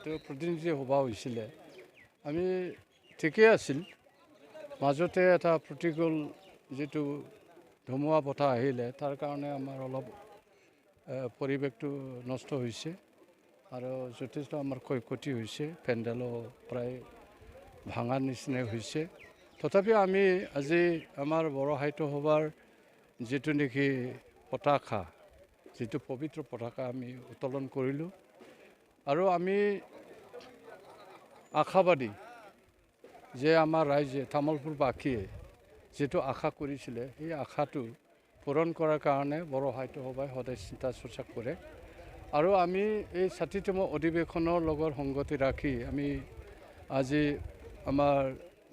যিটো প্ৰতিনিধি সভা হৈছিলে আমি ঠিকেই আছিল মাজতে এটা প্ৰতিকূল যিটো ধুমুহা বতাহ আহিলে তাৰ কাৰণে আমাৰ অলপ পৰিৱেশটো নষ্ট হৈছে আৰু যথেষ্ট আমাৰ ক্ষয়ক্ষতি হৈছে পেণ্ডেলো প্ৰায় ভাঙাৰ নিচিনাই হৈছে তথাপিও আমি আজি আমাৰ বড়ো সাহিত্য সভাৰ যিটো নেকি পতাকা যিটো পবিত্ৰ পতাকা আমি উত্তোলন কৰিলোঁ আৰু আমি আশাবাদী যে আমাৰ ৰাইজে তামোলপুৰবাসীয়ে যেটো আশা কৰিছিলে এই আশাটো পূৰণ কৰাৰ কাৰণে বড়ো সাহিত্য সভাই সদায় চিন্তা চৰ্চা কৰে আৰু আমি এই ৬০তম অধিৱেশনৰ লগত সংগতি ৰাখি আমি আজি আমাৰ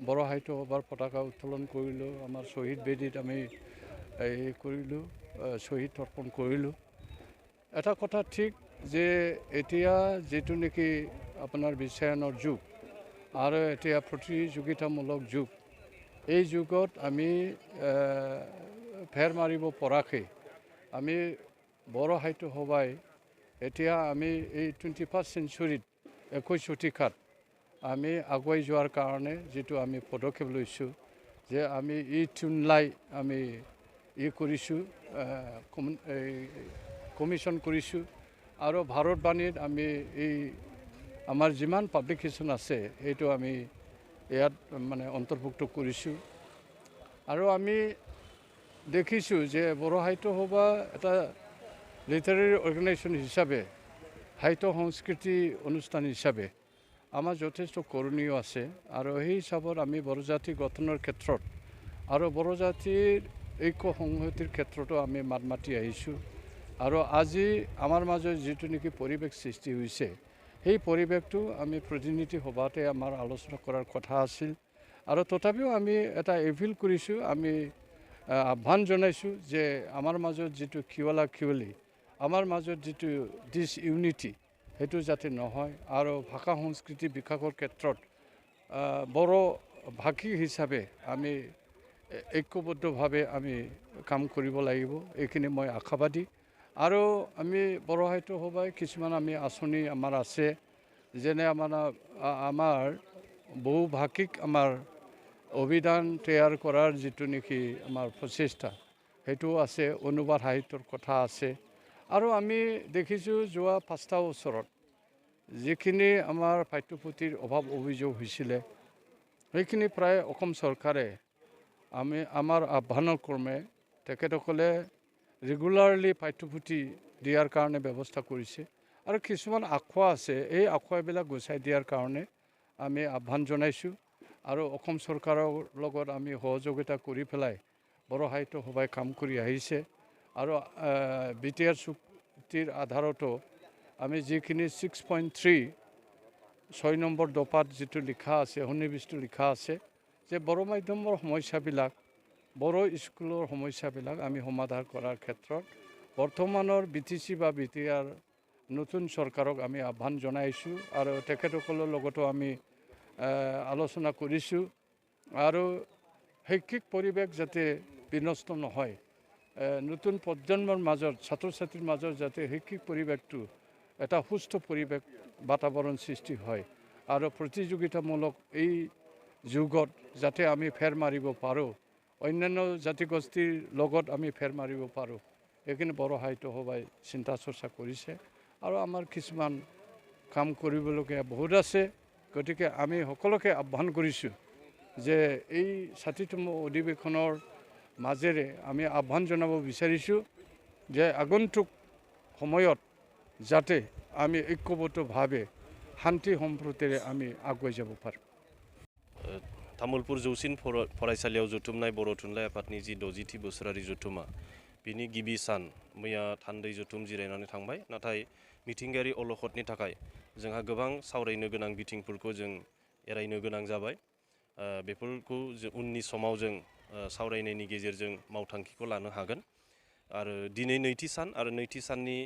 বড়ো সাহিত্য সভাৰ পতাকা উত্তোলন কৰিলোঁ আমাৰ শ্বহীদ বেদীত আমি এই কৰিলোঁ শ্বহীদ তৰ্পণ কৰিলোঁ এটা কথা ঠিক যে এতিয়া যেটো নেকি আপোনাৰ বিশ্বায়নৰ যুগ আৰু এতিয়া প্ৰতিযোগিতামূলক যুগ এই যুগত আমি ফেৰ মাৰিব পৰাকৈ আমি বড়ো সাহিত্য সভাই এতিয়া আমি এই 21st চেঞ্চুৰীত 21 শতিকাত আমি আগুৱাই যোৱাৰ কাৰণে যেটো আমি পদক্ষেপ লৈছোঁ যে আমি এই থুনলাই আমি কৰিছোঁ কমিশ্যন কৰিছোঁ আৰু ভাৰতবাণীত আমি এই আমাৰ যিমান পাব্লিকেশ্যন আছে এইটো আমি ইয়াত মানে অন্তৰ্ভুক্ত কৰিছোঁ আৰু আমি দেখিছোঁ যে বড়ো সাহিত্য সভা এটা লিটাৰেৰী অৰ্গেনাইজেশ্যন হিচাপে সাহিত্য সংস্কৃতি অনুষ্ঠান হিচাপে আমাৰ যথেষ্ট কৰণীয় আছে আৰু সেই হিচাপত আমি বড়ো জাতি গঠনৰ ক্ষেত্ৰত আৰু বড়ো জাতিৰ ঐক্য সংহতিৰ ক্ষেত্ৰতো আমি মাত মাতি আহিছোঁ আৰু আজি আমাৰ মাজত যেটো নেকি পৰিৱেশ সৃষ্টি হৈছে সেই পৰিৱেশটো আমি প্ৰতিনিধি সভাতে আমাৰ আলোচনা কৰাৰ কথা আছিল আৰু তথাপিও আমি এটা এপিল কৰিছোঁ আমি আহ্বান জনাইছোঁ যে আমাৰ মাজত যেটো খিৱলি আমাৰ মাজত যেটো ডিসইউনিটি হেতু যাতে নহয় আৰু ভাষা সংস্কৃতি বিকাশৰ ক্ষেত্ৰত বড়ো ভাষী হিচাপে আমি ঐক্যবদ্ধভাৱে আমি কাম কৰিব লাগিব এইখিনি মই আশাবাদী আৰু আমি বড়ো সাহিত্য সভাই কিছুমান আমি আঁচনি আমাৰ আছে যেনে আমাৰ বহুভাষিক আমাৰ অভিধান তৈয়াৰ কৰাৰ যেটো নেকি আমাৰ প্ৰচেষ্টা হেতু আছে অনুবাদ সাহিত্যৰ কথা আছে আৰু আমি দেখিছোঁ যোৱা 5টা বছৰত যিখিনি আমাৰ পাঠ্যপুথিৰ অভাৱ অভিযোগ হৈছিলে সেইখিনি প্ৰায় অসম চৰকাৰে আমাৰ আহ্বানৰ ক্ৰমে তেখেতসকলে ৰেগুলাৰলি পাঠ্যপুথি দিয়াৰ কাৰণে ব্যৱস্থা কৰিছে আৰু কিছুমান আখৰা আছে এই আখৰাবিলাক গুচাই দিয়াৰ কাৰণে আমি আহ্বান জনাইছোঁ আৰু অসম চৰকাৰৰ লগত আমি সহযোগিতা কৰি পেলাই বড়ো সাহিত্য সভাই কাম কৰি আহিছে আৰু বিটিআৰ চুক্তিৰ আধাৰতো আমি যিখিনি 6.3 6 নম্বৰ দফাত যেটো লিখা আছে সন্নিৱিষ্ট লিখা আছে যে বড়ো মাধ্যমৰ সমস্যাবিলাক বড়ো স্কুলৰ সমস্যাবিলাক আমি সমাধান কৰাৰ ক্ষেত্ৰত বৰ্তমানৰ বিটিচি বা বিটিআৰ নতুন চৰকাৰক আমি আহ্বান জনাইছোঁ আৰু তেখেতসকলৰ লগতো আমি আলোচনা কৰিছোঁ আৰু শৈক্ষিক পৰিৱেশ যাতে বিনষ্ট নহয় নতুন প্ৰজন্মৰ মাজত ছাত্ৰ ছাত্ৰীৰ মাজত যাতে শৈক্ষিক পৰিৱেশটো এটা সুস্থ পৰিৱেশ বাতাবৰণ সৃষ্টি হয় আৰু প্ৰতিযোগিতামূলক এই যুগত যাতে আমি ফেৰ মাৰিব পাৰোঁ অন্যান্য জাতিগোষ্ঠীৰ লগত আমি ফেৰ মাৰিব পাৰোঁ এইখিনি বড়ো সাহিত্য সভাই চিন্তা চৰ্চা কৰিছে আৰু আমাৰ কিছুমান কাম কৰিবলগীয়া বহুত আছে গতিকে আমি সকলোকে আহ্বান কৰিছোঁ যে এই ৬০তম অধিৱেশনৰ মাজেৰে আমি আহ্বান জনাব বিচাৰিছোঁ যে আগন্তুক সময়ত যাতে আমি ঐক্যবদ্ধভাৱে শান্তি সম্প্ৰীতিৰে আমি আগুৱাই যাব পাৰোঁ तामुलपुर जौसिन फरायसालियाव जथुमनाय बर' थुनलाइ आफादनि जि 60थि बोसोरारि जथुमा बिनि गिबि सान मैया थान्दै जथुम जिरायनानै थांबाय नाथाय मिथिंगायारि अलखदनि थाखाय जोंहा गोबां सावरायनो गोनां बिथिंफोरखौ जों एरायनो गोनां जाबाय बेफोरखौ उननि समाव जों सावरायनायनि गेजेरजों मावथांखिखौ लानो हागोन आरो दिनै नैथि सान आरो नैथि साननि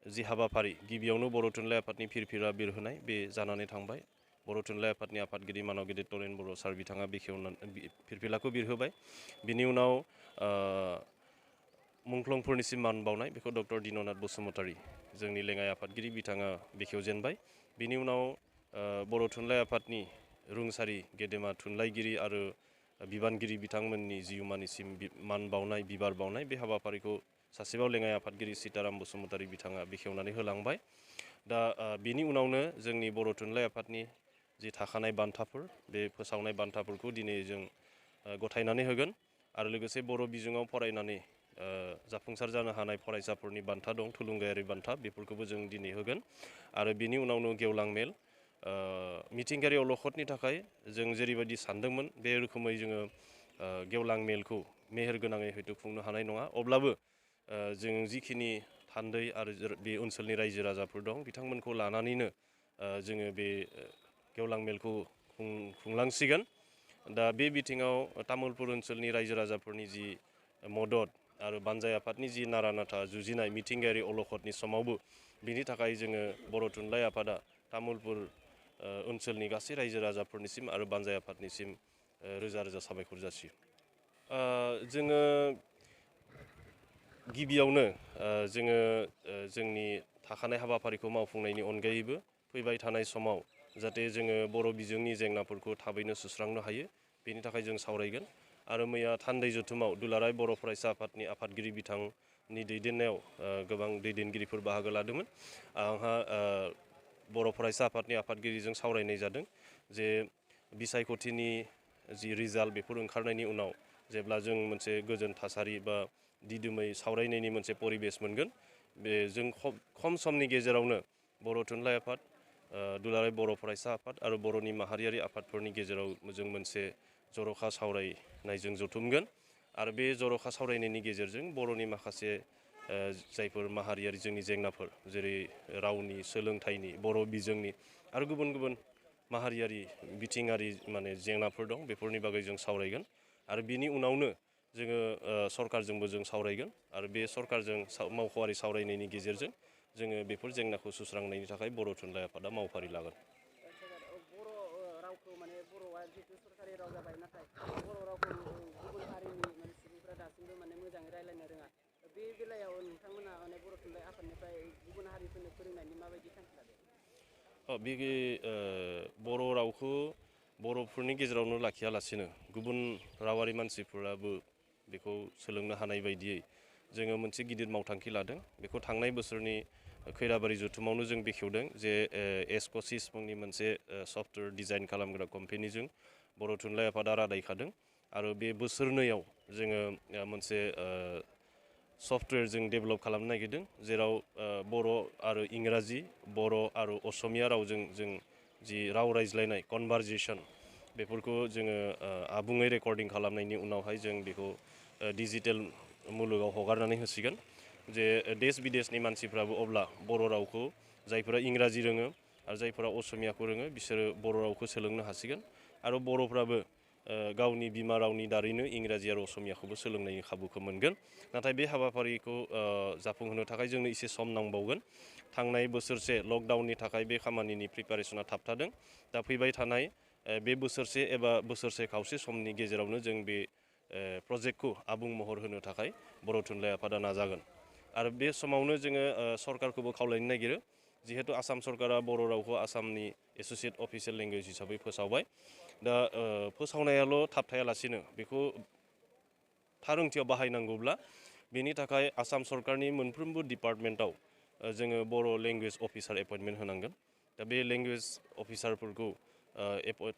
जि हाबाफारि गिबियावनो बर' थुनलाइ आफादनि फिरफिरा बिरहोनाय बे जानानै थांबाय बर' थुनलाइ आफादनि आफादगिरि मानगिरि तरेन बर' सार बिथाङा बेखेवनानै फिरफिलाखौ बिरहोबाय बिनि उनाव मुंख्लंफोरनिसिम मान बावनाय बेखौ डक्टर दिननाथ बसुमतारी जोंनि लेङाइ आफादगिरि बिथाङा बेखेवजेनबाय बिनि उनाव बर' थुनलाइ आफादनि रुंसारि गेदेमा थुनलाइगिरि आरो बिबानगिरि बिथांमोननि जिउमानिसिम मान बावनाय बिबार बावनाय बे हाबाफारिखौ सासेबाव लेङाइ आफादगिरि सीताराम बसुमतारी बिथाङा बेखेवनानै होलांबाय। दा बिनि उनावनो जोंनि बर' थुनलाइ आफादनि जि थाखानाय बान्थाफोर बे फोसावनाय बान्थाफोरखौ दिनै जों गथायनानै होगोन आरो लोगोसे बर' बिजोङाव फरायनानै जाफुंसार जानो हानाय फरायसाफोरनि बान्था दं, थुलुंगायारि बान्था, बेफोरखौबो जों दिनै होगोन। आरो बिनि उनावनो गेवलां मेल, मिथिंगायारि अलखदनि थाखाय जों जेरैबायदि सानदोंमोन बे रोखोमै जोङो गेवलां मेलखौ मेहेरगोनाङै हयथ' खुंनो हानाय नङा। अब्लाबो जों जिखिनि थान्दै आरो बे ओनसोलनि रायजो राजाफोर दं बिथांमोनखौ लानानैनो जोङो बे गेवलां मेलखौ खुंलांसिगोन। दा बे बिथिङाव तामुलपुर ओनसोलनि रायजो राजाफोरनि जि मदद आरो बानजाय आफादनि जि नारा नाथा जुजिनाय मिथिंगायारि अलखदनि समावबो बिनि थाखाय जोङो बर' थुनलाइ आफादा तामुलपुर ओनसोलनि गासै रायजो राजाफोरनिसिम आरो बानजाय आफादनिसिम रोजा रोजा साबायखर जासियो। जोङो गिबियावनो जोङो जोंनि थाखानाय हाबाफारिखौ मावफुंनायनि अनगायैबो फैबाय थानाय समाव जाहाथे जोङो बर' बिजोंनि जेंनाफोरखौ थाबैनो सुस्रांनो हायो बेनि थाखाय जों सावरायगोन। आरो मैया थान्दै जथुमाव दुलाराय बर' फरायसा आफादनि आफादगिरि बिथांनि दैदेननायाव गोबां दैदेनगिरिफोर बाहागो लादोंमोन। आंहा बर' फरायसा आफादनि आफादगिरिजों सावरायनाय जादों जे बिसायख'थिनि जि रिजाल्ट बेफोर ओंखारनायनि उनाव जेब्ला जों मोनसे गोजोन थासारि बा दिदोमै सावरायनायनि मोनसे परिबेस मोनगोन, बे जों खम समनि गेजेरावनो बर' थुनलाइ आफाद, दुलाराय बर' फरायसा आफाद आरो बर'नि माहारियारि आफादफोरनि गेजेराव जों मोनसे जर'खा सावरायनाय जों जथुमगोन। आरो बे जर'खा सावरायनायनि गेजेरजों बर'नि माखासे जायफोर माहारियारि जोंनि जेंनाफोर जेरै रावनि, सोलोंथाइनि, बर' बिजोंनि आरो गुबुन गुबुन माहारियारि बिथिङारि जेंनाफोर दं बेफोरनि बागै जों सावरायगोन। आरो बिनि उनावनो जोङो सरकारजोंबो जों सावरायगोन आरो बे सरकारजों मावख'आरि सावरायनायनि गेजेरजों जोङो बेफोर जेंनाखौ सुस्रांनायनि थाखाय बर' थुनलाइ आफादा मावफारि लागोन। बर' रावखौ बर'आ जिहेतु सरकारि राव जाबाय, नाथाय बर' रावखौ गुबुन हारिनि सुबुंफ्रा दासिमबो मोजाङै रायज्लायनो रोङा। बे बेलायाव नोंथांमोना बर' थुनलाइ आफादनिफ्राय गुबुन हारिफोरनो फोरोंनायनि माबायदि थांखि लादों? बे बर' रावखौ बर'फोरनि गेजेरावनो लाखियालासिनो गुबुन रावारि मानसिफोराबो बेखौ सोलोंनो हानाय बायदियै जोङो मोनसे गिदिर मावथांखि लादों। बेखौ थांनाय बोसोरनि खैराबारि जथुमावनो जों बेखेवदों जे एस्क'सिस मुंनि मोनसे सफ्टवेयर डिजाइन खालामग्रा कम्पेनिजों बर' थुनलाइ आफादा रादायखादों। आरो बे बोसोरनैयाव जोङो मोनसे सफ्टवेयर जों डेभेलप खालामनो नागिरदों जेराव बर' आरो इंराजि, बर' आरो असमिया रावजों जों जि राव रायज्लायनाय कनभारजेसन बेफोरखौ जोङो आबुङै रेकर्डिं खालामनायनि उनावहाय जों बेखौ डिजिटेल मुलुगाव हगारनानै होसिगोन। जे देश बिदेशनि मानसिफ्राबो अब्ला बर' रावखौ जायफोरा इंराजि रोङो आरो जायफोरा असमियाखौ रोङो बिसोरो बर' रावखौ सोलोंनो हासिगोन। आरो बर'फ्राबो गावनि बिमा रावनि दारैनो इंराजि आरो असमियाखौबो सोलोंनायनि खाबुखौ मोनगोन। नाथाय बे हाबाफारिखौ जाफुंहोनो थाखाय जोंनो एसे सम नांबावगोन। थांनाय बोसोरसे लकडाउननि थाखाय बे खामानिनि प्रिपारेसना थाबथादों। दा फैबाय थानाय बे बोसोरसे एबा बोसोरसे खावसे समनि गेजेरावनो जों बे प्रजेक्टखौ आबुं महर होनो थाखाय बर' थुनलाइ आफादा नाजागोन। आरो बे समावनो जोङो सरकारखौबो खावलायनो नागिरो, जिहेतु आसाम सरकारा बर' रावखौ आसामनि एस'सियेट अफिसियेल लेंगुवेज हिसाबै फोसावबाय। दा फोसावनायाल' थाबथायालासिनो बेखौ थार ओंथियाव बाहायनांगौब्ला बेनि थाखाय आसाम सरकारनि मोनफ्रोमबो डिपार्टमेन्टआव जोङो बर' लेंगुवेज अफिसार एपइन्टमेन्ट होनांगोन। दा बे लेंगुवेज अफिसारफोरखौ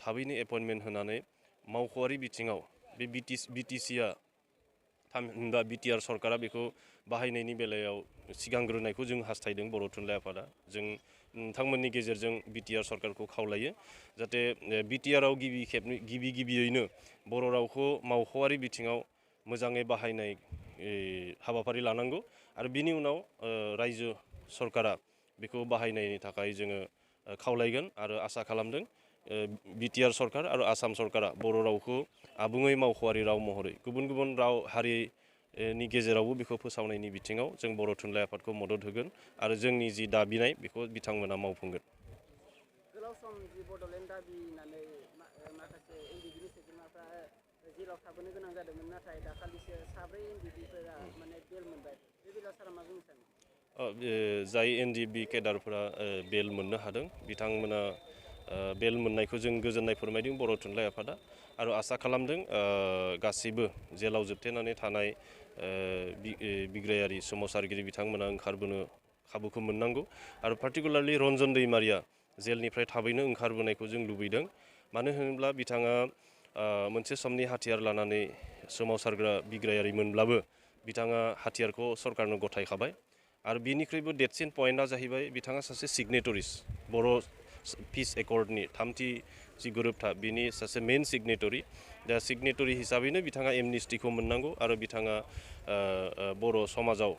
थाबैनो एपइन्टमेन्ट होनानै मावख'आरि बिथिङाव बे बिटिसिआ थामहिनबा बिटिआर सरकारा बेखौ बाहायनायनि बेलायाव सिगांग्रोनायखौ जों हास्थायदों बर' थुनलाइ आफादा। जों नोंथांमोननि गेजेरजों बिटिआर सरकारखौ खावलायो जाहाथे बिटिआरआव गिबियैनो बर' रावखौ मावख'आरि बिथिङाव मोजाङै बाहायनाय हाबाफारि लानांगौ आरो बिनि उनाव रायजो सरकारा बेखौ बाहायनायनि थाखाय जोङो खावलायगोन आरो आसा खालामदों बिटिआर सरकार आरो आसाम सरकारा बर' रावखौ आबुङै मावख'आरि राव महरै गुबुन गुबुन राव हारिनि गेजेरावबो बेखौ फोसावनायनि बिथिङाव जों बर' थुनलाइ आफादखौ मदद होगोन आरो जोंनि जि दाबिनाय बेखौ बिथांमोना मावफुंगोन। गोलाव सम जि बड'लेण्ड दाबि होननानै माखासे एनडिबिनि सोद्रोमाफ्रा जेलाव थाबोनो गोनां जादोंमोन, नाथाय दाखालिसो 7 एनडिबिफोरा बेल मोनबाय। बे बेलायाव सारा मा बुंनो सानो? जाय एनडिबि केडारफोरा बेल मोननो हादों बिथांमोना बेल मोननायखौ जों गोजोननाय फोरमायदों बर' थुनलाइ आफादा आरो आसा खालामदों गासैबो जेलाव जोबथेनानै थानाय बिग्रायारि सोमावसारगिरि बिथांमोना ओंखारबोनो खाबुखौ मोननांगौ आरो पार्टिकुलारलि रन्जन दैमारिया जेलनिफ्राय थाबैनो ओंखारबोनायखौ जों लुबैदों मानो होनोब्ला बिथाङा मोनसे समनि हाथियार लानानै सोमावसारग्रा बिग्रायारिमोनब्लाबो बिथाङा हाथियारखौ सरकारनो गथायखाबाय आरो बिनिख्रुइबो देरसिन पइन्टआ जाहैबाय बिथाङा सासे सिगनेटरिस बर' पिस एकर्डनि थामथि जि गोरोबथा बिनि सासे मेन सिगनेटरि दा सिगनेटरि हिसाबैनो बिथाङा एमनिस्टिखौ मोननांगौ आरो बिथाङा बर' समाजाव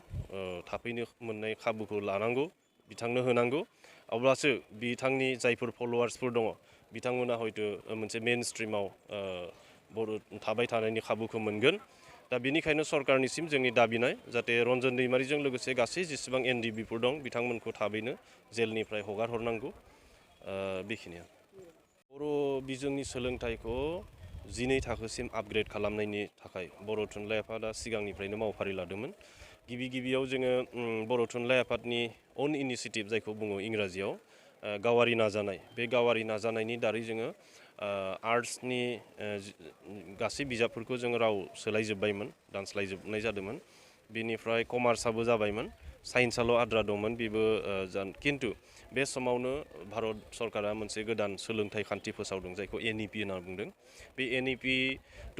थाफैनो मोननाय खाबुखौ लानांगौ बिथांनो होनांगौ अब्लासो बिथांनि जायफोर फल'वार्सफोर दङ बिथांमोना हयतो मोनसे मेन स्ट्रिमाव बर' थाबाय थानायनि खाबुखौ मोनगोन दा बेनिखायनो सरकारनिसिम जोंनि दाबिनाय जाहाथे रन्जन दैमारिजों लोगोसे गासै जेसेबां एनडिबिफोर दं बिथांमोनखौ थाबैनो जेलनिफ्राय हगार हरनांगौ बेखिनिया बर' बिजोंनि सोलोंथाइखौ 12 थाखोसिम आपग्रेड खालामनायनि थाखाय बर' थुनलाइ आफादा सिगांनिफ्रायनो मावफारि लादोंमोन गिबियाव जोङो बर' थुनलाइ आफादनि अन इनिसिएटिभ जायखौ बुङो इंराजियाव गावारि नाजानाय बे गावारि नाजानायनि दारै जोङो आर्ट्सनि गासै बिजाबफोरखौ जोङो राव सोलायजोब्बायमोन दानस्लायजोबनाय जादोंमोन बेनिफ्राय कमार्सआबो जाबायमोन साइन्सआल' आद्रा दंमोन बेबो खिन्थु बे समावनो भारत सरकारा मोनसे गोदान सोलोंथाइ खान्थि फोसावदों जायखौ एनइपि होनना बुंदों बे एनइपि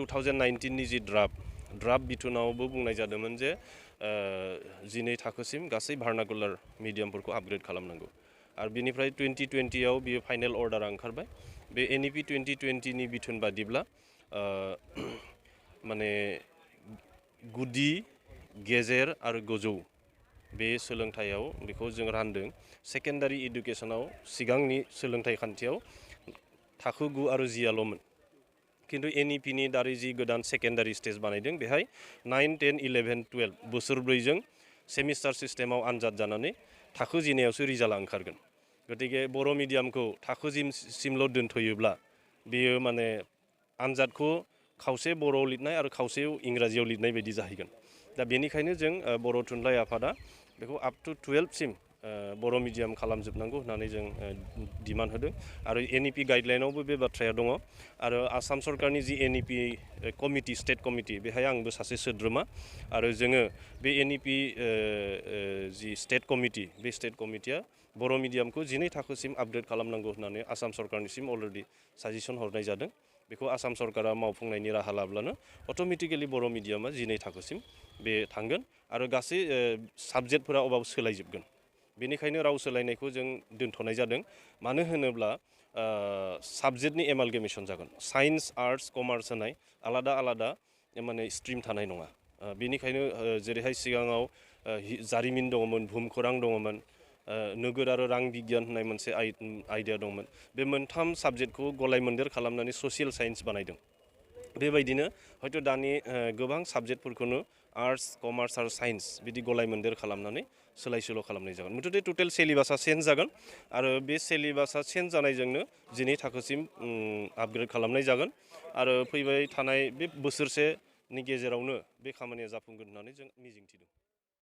2019नि जि ड्राफ्ट बिथोनावबो बुंनाय जादोंमोन जे 12 थाखोसिम गासै भार्नाकुलार मिडियामफोरखौ आपग्रेड खालामनांगौ आरो बिनिफ्राय 2020आव बियो फाइनेल अर्डारा ओंखारबाय बे एनइपि 2020नि बिथोन बादिब्ला माने गुदि गेजेर आरो गोजौ बे सोलोंथाइयाव बेखौ जों रानदों सेकेन्डारि इडुकेसनाव सिगांनि सोलोंथाइ खान्थियाव थाखो 9 आरो 10आल'मोन खिन्थु एनइपिनि दारै जि गोदान सेकेन्डारि स्टेज बानायदों बेहाय 9, 10, 11, 12 बोसोरब्रैजों सेमिस्टार सिस्टेमाव आनजाद जानानै थाखो 10आवसो रिजाल्टआ ओंखारगोन गतिके बर' मिडियामखौ थाखो 10सिमल' दोनथ'योब्ला बेयो माने आनजादखौ खावसे बर'आव लिरनाय आरो खावसे इंराजियाव लिरनाय बायदि जाहैगोन दा बेनिखायनो जों बर' थुनलाइ आफादा बेखौ आप टु 12सिम बर' मिडियाम खालामजोबनांगौ होननानै जों डिमान्ड होदों आरो एनइपि गाइडलाइनावबो बे बाथ्राया दङ आरो आसाम सरकारनि जि एनइपि कमिटि स्टेट कमिटि बेहाय आंबो सासे सोद्रोमा आरो जोङो बे एनइपि जि स्टेट कमिटि बे स्टेट कमिटिया बर' मिडियामखौ 12 थाखोसिम आपग्रेड खालामनांगौ होननानै आसाम सरकारनिसिम अलरेडि साजेसन हरनाय जादों बेखौ आसाम सरकारा मावफुंनायनि राहा लाब्लानो अट'मेटिकेलि बर' मिडियामा 12 थाखोसिम बे थांगोन आरो गासै साबजेक्टफोरा अबाव सोलायजोबगोन बेनिखायनो राव सोलायनायखौ जों दोनथ'नाय जादों मानो होनोब्ला साबजेक्टनि एमालगेमेसन जागोन साइन्स आर्ट्स कमार्स होनाय आलादा माने स्ट्रिम थानाय नङा बेनिखायनो जेरैहाय सिगाङाव जारिमिन दङमोन भुमखौरां दङमोन नोगोर आरो रां बिगियान होननाय मोनसे आयदा दंमोन बे मोनथाम साबजेक्टखौ गलायमोन्देर खालामनानै ससियेल साइन्स बानायदों बेबायदिनो हयथ' दानि गोबां साबजेक्टफोरखौनो आर्ट्स कमार्स आरो साइन्स बिदि गलायमोन्देर खालामनानै सोलाय सोल' खालामनाय जागोन मुथथे टटेल सिलेबासा चेन्ज जागोन आरो बे सिलेबासा चेन्ज जानायजोंनो 12 थाखोसिम आपग्रेड खालामनाय जागोन आरो फैबाय थानाय बे बोसोरसेनि गेजेरावनो बे खामानिया जाफुंगोन होननानै जों मिजिंथिदों